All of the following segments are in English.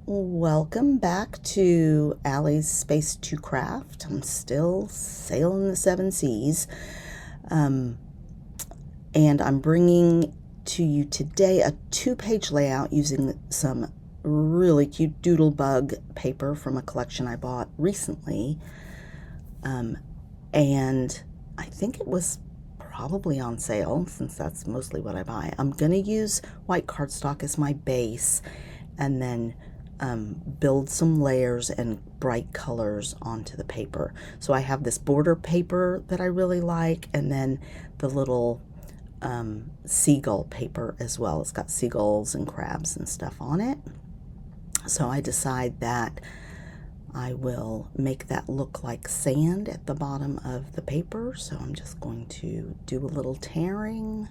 Welcome back to Allie's Space to Craft. I'm still sailing the seven seas. And I'm bringing to you today a 2-page layout using some really cute Doodle Bug paper from a collection I bought recently. And I think it was probably on sale, since that's mostly what I buy. I'm going to use white cardstock as my base and then build some layers and bright colors onto the paper. So I have this border paper that I really like, and then the little seagull paper as well. It's got seagulls and crabs and stuff on it. So I decide that I will make that look like sand at the bottom of the paper. So I'm just going to do a little tearing.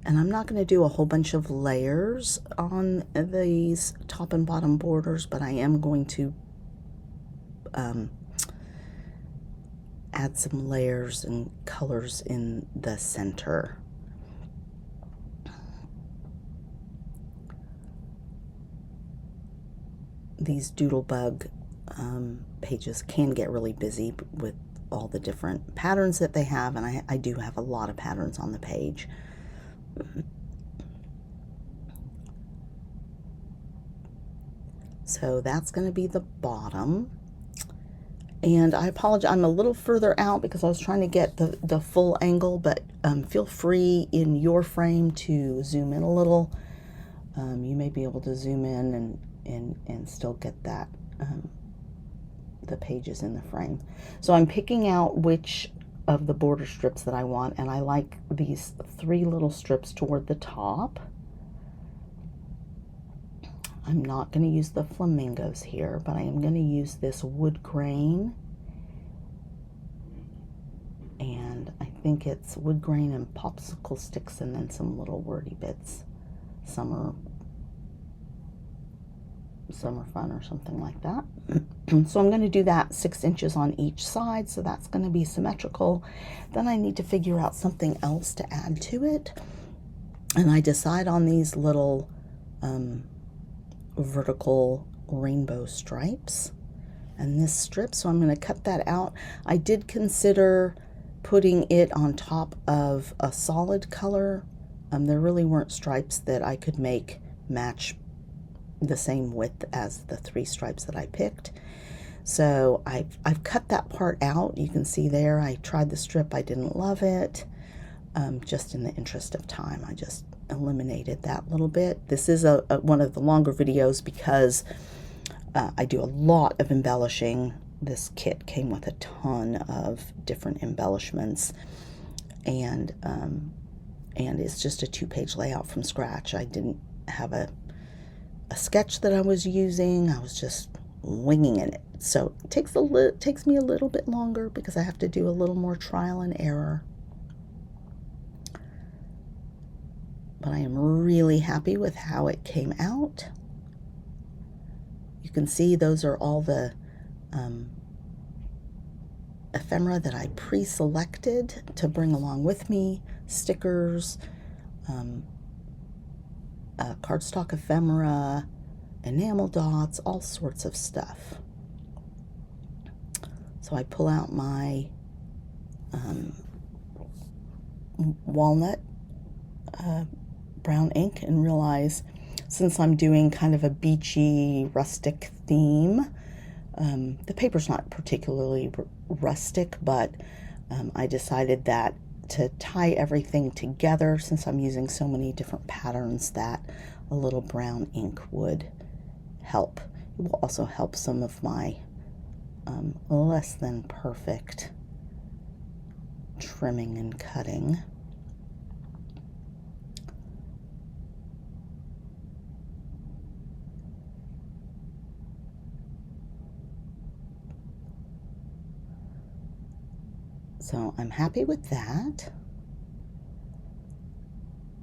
And I'm not going to do a whole bunch of layers on these top and bottom borders, but I am going to add some layers and colors in the center. These Doodle Bug pages can get really busy with all the different patterns that they have, and I do have a lot of patterns on the page. So that's going to be the bottom. And I apologize, I'm a little further out because I was trying to get the full angle, but feel free in your frame to zoom in a little. You may be able to zoom in and still get that the pages in the frame. So I'm picking out which of the border strips that I want, and I like these 3 little strips toward the top. I'm not going to use the flamingos here, but I am going to use this wood grain, and I think it's wood grain and popsicle sticks and then some little wordy bits. Summer fun or something like that. So I'm going to do that 6 inches on each side, so that's going to be symmetrical. Then I need to figure out something else to add to it, and I decide on these little vertical rainbow stripes and this strip, so I'm going to cut that out. I did consider putting it on top of a solid color. There really weren't stripes that I could make match the same width as the 3 stripes that I picked. So I've cut that part out. You can see there I tried the strip, I didn't love it. Just in the interest of time, I just eliminated that little bit. This is one of the longer videos because I do a lot of embellishing. This kit came with a ton of different embellishments, and it's just a 2-page layout from scratch. I didn't have a sketch that I was using. I was just winging it. So it takes me a little bit longer because I have to do a little more trial and error. But I am really happy with how it came out. You can see those are all the ephemera that I pre-selected to bring along with me. Stickers, cardstock ephemera, enamel dots, all sorts of stuff. So I pull out my walnut brown ink and realize, since I'm doing kind of a beachy rustic theme, the paper's not particularly rustic, but I decided that to tie everything together, since I'm using so many different patterns, that a little brown ink would help. It will also help some of my less than perfect trimming and cutting. So I'm happy with that.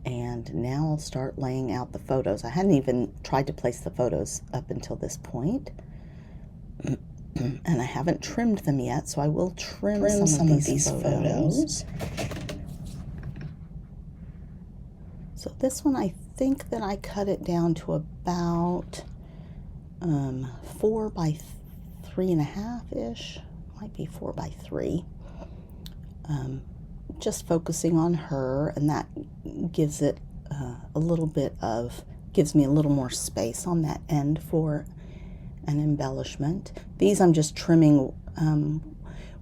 And now I'll start laying out the photos. I hadn't even tried to place the photos up until this point. And I haven't trimmed them yet, so I will trim some of these photos. So this one, I think that I cut it down to about 4 by 3.5-ish. Might be 4 by 3. Just focusing on her, and that gives it a little bit of, gives me a little more space on that end for an embellishment. These I'm just trimming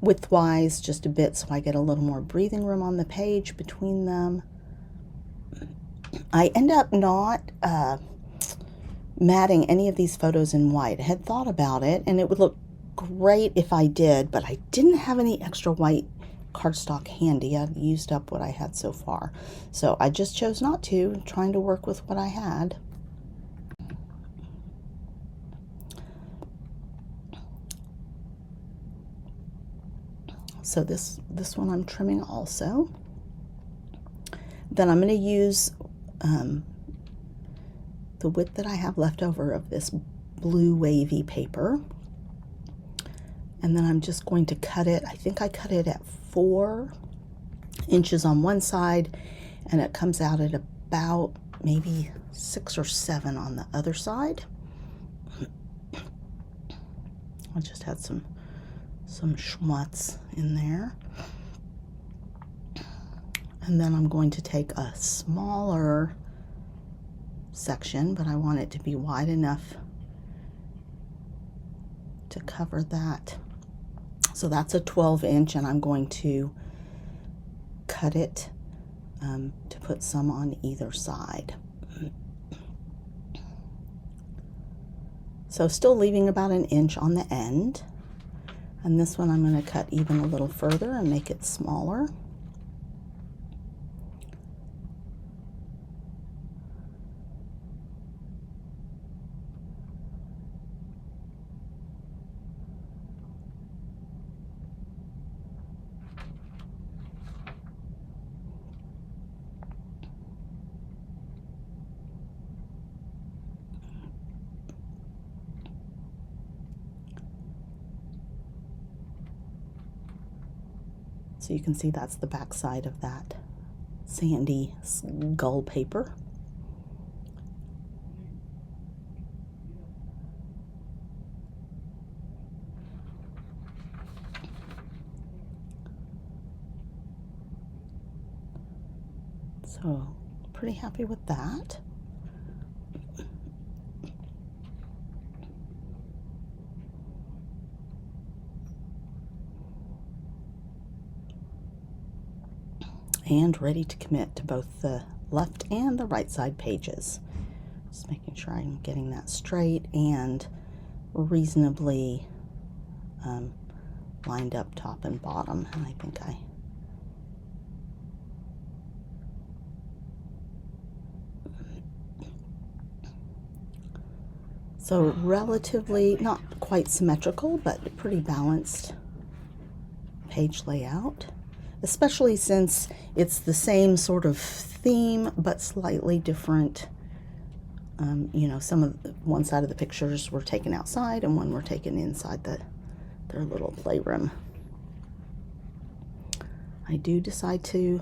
widthwise just a bit so I get a little more breathing room on the page between them. I end up not matting any of these photos in white. I had thought about it, and it would look great if I did, but I didn't have any extra white cardstock handy. I've used up what I had so far. So I just chose not to, trying to work with what I had. So this one I'm trimming also. Then I'm going to use the width that I have left over of this blue wavy paper. And then I'm just going to cut it. I think I cut it at 4 inches on one side, and it comes out at about maybe 6 or 7 on the other side. I just had some schmutz in there. And then I'm going to take a smaller section, but I want it to be wide enough to cover that. So that's a 12-inch, and I'm going to cut it to put some on either side. So still leaving about an inch on the end. And this one I'm going to cut even a little further and make it smaller. So you can see that's the back side of that sandy gull paper. So pretty happy with that. And ready to commit to both the left and the right side pages. Just making sure I'm getting that straight and reasonably lined up top and bottom, and I think I so relatively not quite symmetrical, but pretty balanced page layout, especially since it's the same sort of theme but slightly different. You know, some of one side of the pictures were taken outside and one were taken inside their little playroom. I do decide to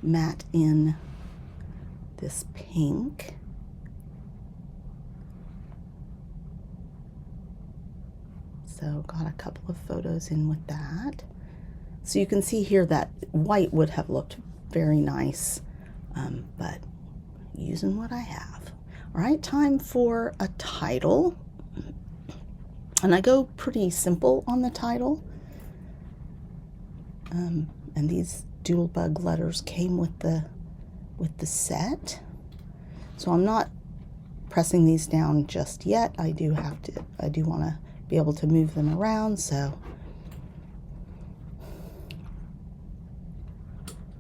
matte in this pink. So got a couple of photos in with that. So you can see here that white would have looked very nice, but using what I have. All right, time for a title. And I go pretty simple on the title. And these Doodle Bug letters came with the set. So I'm not pressing these down just yet. I do want to be able to move them around, so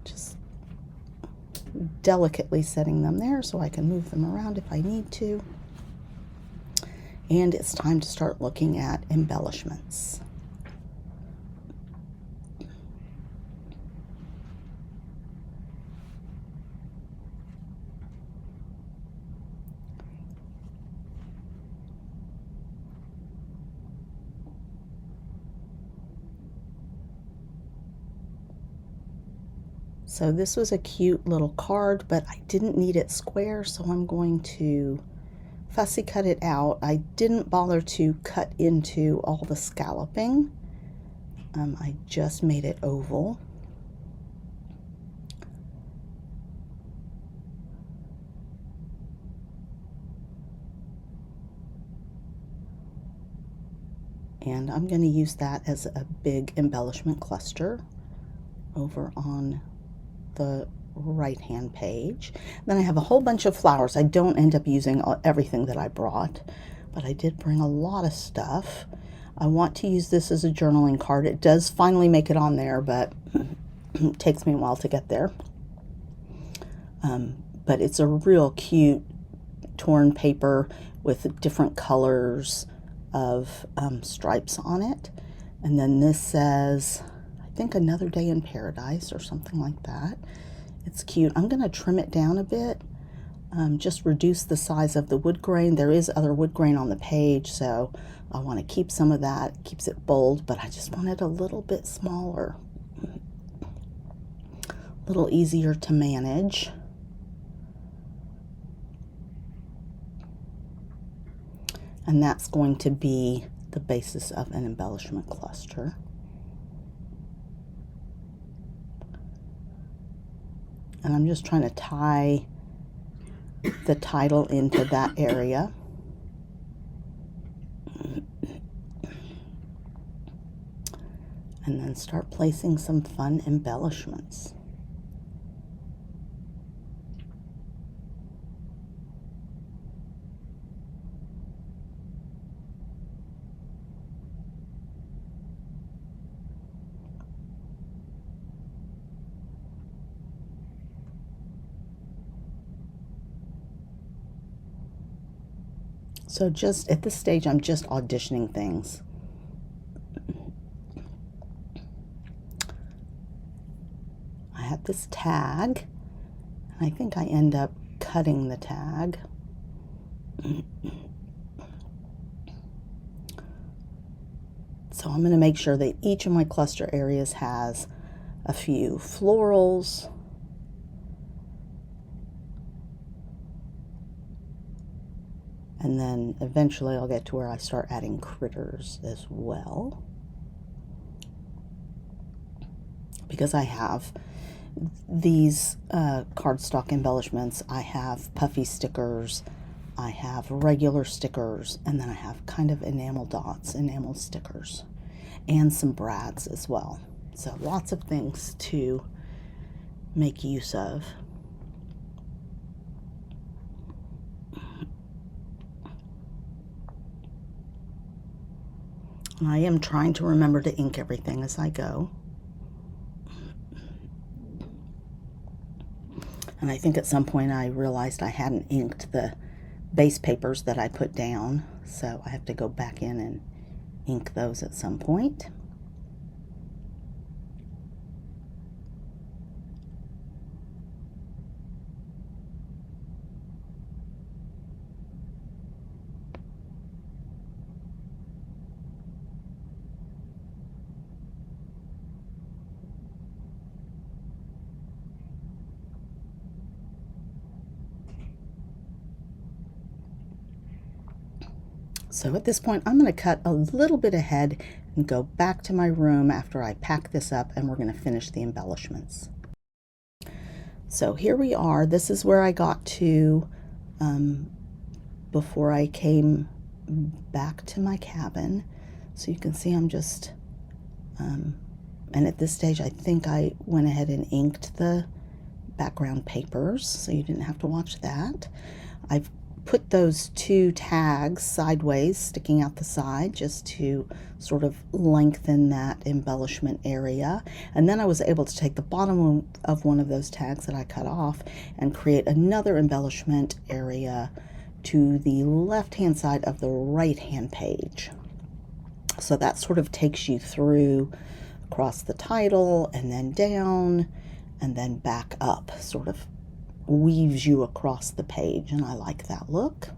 just delicately setting them there so I can move them around if I need to. And it's time to start looking at embellishments. So this was a cute little card, but I didn't need it square, so I'm going to fussy cut it out. I didn't bother to cut into all the scalloping. I just made it oval. And I'm going to use that as a big embellishment cluster over on the right-hand page. Then I have a whole bunch of flowers. I don't end up using everything that I brought, but I did bring a lot of stuff. I want to use this as a journaling card. It does finally make it on there, but it takes me a while to get there. But it's a real cute torn paper with different colors of stripes on it. And then this says, I think, Another Day in Paradise or something like that. It's cute. I'm going to trim it down a bit, just reduce the size of the wood grain. There is other wood grain on the page, so I want to keep some of that. It keeps it bold, but I just want it a little bit smaller, a little easier to manage. And that's going to be the basis of an embellishment cluster. And I'm just trying to tie the title into that area. And then start placing some fun embellishments. So just at this stage, I'm just auditioning things. I have this tag, and I think I end up cutting the tag. So I'm going to make sure that each of my cluster areas has a few florals, and then eventually I'll get to where I start adding critters as well. Because I have these cardstock embellishments, I have puffy stickers, I have regular stickers, and then I have kind of enamel dots, enamel stickers, and some brads as well. So lots of things to make use of. And I am trying to remember to ink everything as I go. And I think at some point I realized I hadn't inked the base papers that I put down, so I have to go back in and ink those at some point. So at this point, I'm going to cut a little bit ahead and go back to my room after I pack this up, and we're going to finish the embellishments. So here we are. This is where I got to before I came back to my cabin. So you can see I'm just, and at this stage I think I went ahead and inked the background papers, so you didn't have to watch that. I've put those two tags sideways, sticking out the side, just to sort of lengthen that embellishment area. And then I was able to take the bottom of one of those tags that I cut off and create another embellishment area to the left-hand side of the right-hand page. So that sort of takes you through across the title and then down and then back up, sort of weaves you across the page, and I like that look.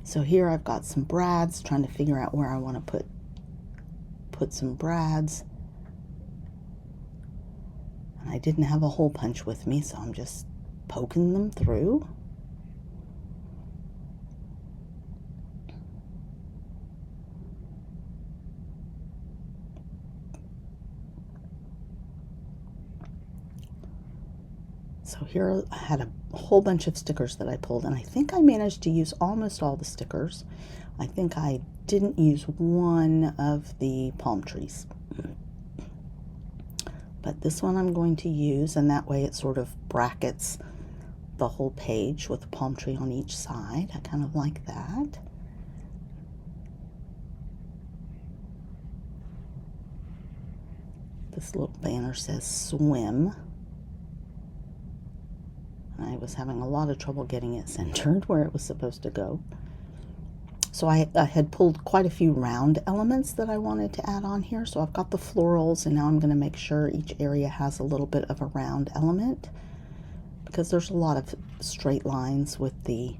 So here I've got some brads, trying to figure out where I want to put some brads. And I didn't have a hole punch with me, so I'm just poking them through. So here I had a whole bunch of stickers that I pulled, and I think I managed to use almost all the stickers. I think I didn't use one of the palm trees. But this one I'm going to use, and that way it sort of brackets the whole page with a palm tree on each side. I kind of like that. This little banner says swim. I was having a lot of trouble getting it centered where it was supposed to go. So I had pulled quite a few round elements that I wanted to add on here. So I've got the florals, and now I'm going to make sure each area has a little bit of a round element, because there's a lot of straight lines with the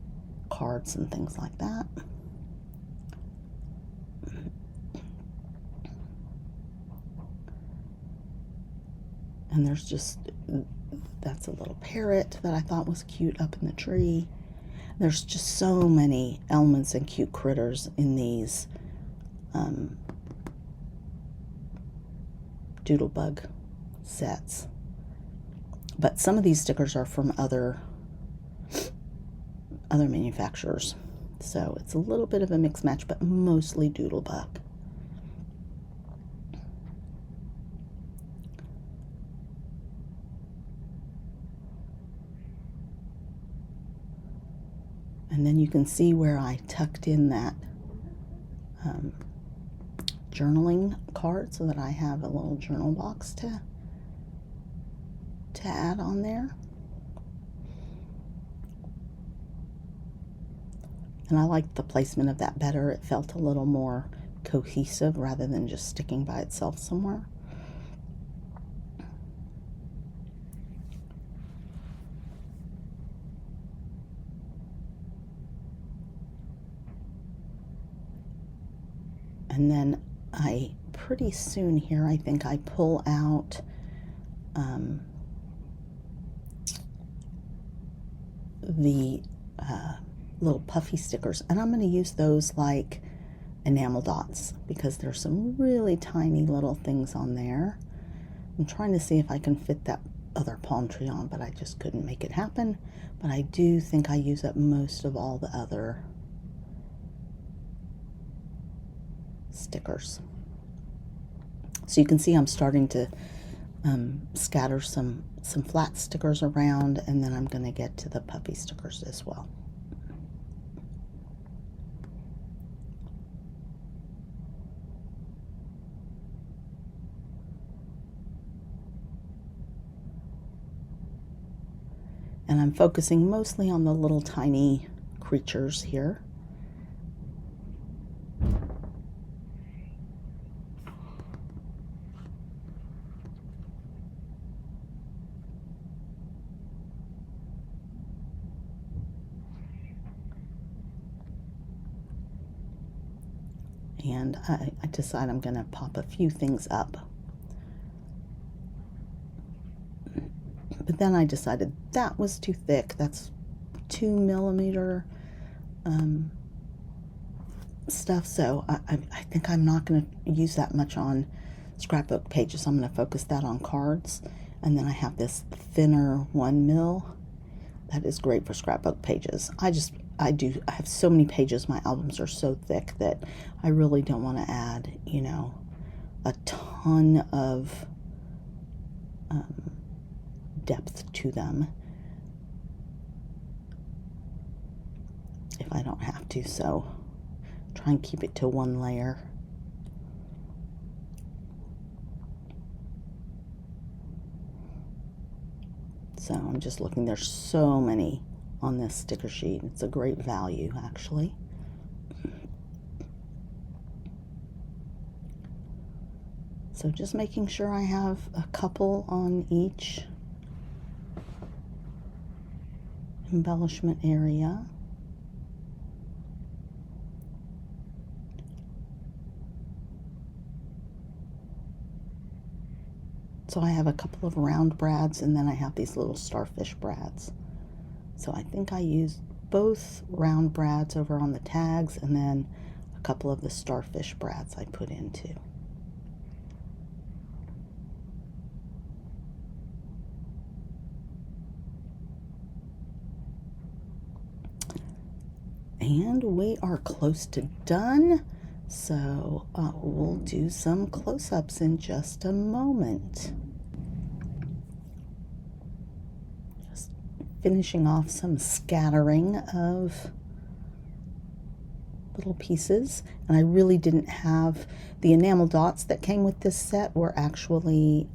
cards and things like that. And there's just, that's a little parrot that I thought was cute up in the tree. There's just so many elements and cute critters in these Doodle Bug sets. But some of these stickers are from other manufacturers. So it's a little bit of a mix match, but mostly Doodle Bug. And then you can see where I tucked in that journaling card, so that I have a little journal box to add on there. And I liked the placement of that better. It felt a little more cohesive rather than just sticking by itself somewhere. And then pretty soon here, I think I pull out the little puffy stickers, and I'm going to use those like enamel dots, because there's some really tiny little things on there. I'm trying to see if I can fit that other palm tree on, but I just couldn't make it happen. But I do think I use up most of all the other stickers. So you can see I'm starting to scatter some flat stickers around, and then I'm going to get to the puppy stickers as well. And I'm focusing mostly on the little tiny creatures here. And I decide I'm going to pop a few things up. But then I decided that was too thick. That's 2mm stuff. So I think I'm not going to use that much on scrapbook pages. I'm going to focus that on cards. And then I have this thinner 1mm. That is great for scrapbook pages. I have so many pages. My albums are so thick that I really don't want to add, you know, a ton of depth to them if I don't have to. So try and keep it to one layer. So I'm just looking, there's so many on this sticker sheet. It's a great value, actually. So just making sure I have a couple on each embellishment area. So I have a couple of round brads, and then I have these little starfish brads. So I think I used both round brads over on the tags, and then a couple of the starfish brads I put into. And we are close to done, so we'll do some close-ups in just a moment. Just finishing off some scattering of little pieces, and I really didn't have the enamel dots that came with this set were actually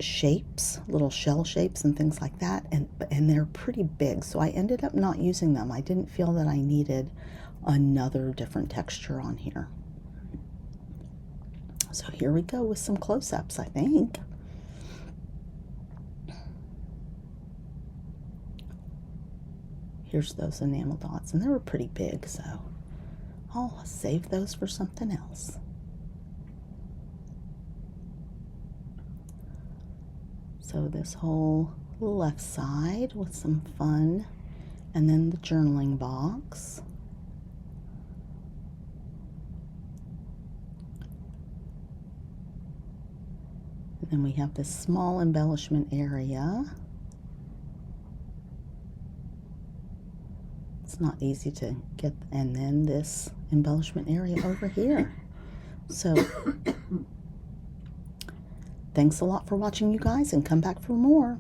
shapes, little shell shapes and things like that, and they're pretty big, so I ended up not using them. I didn't feel that I needed another different texture on here. So here we go with some close-ups, I think. Here's those enamel dots, and they were pretty big, so I'll save those for something else. So this whole left side with some fun, and then the journaling box. And then we have this small embellishment area. It's not easy to get, and then this embellishment area over here. So thanks a lot for watching, you guys, and come back for more.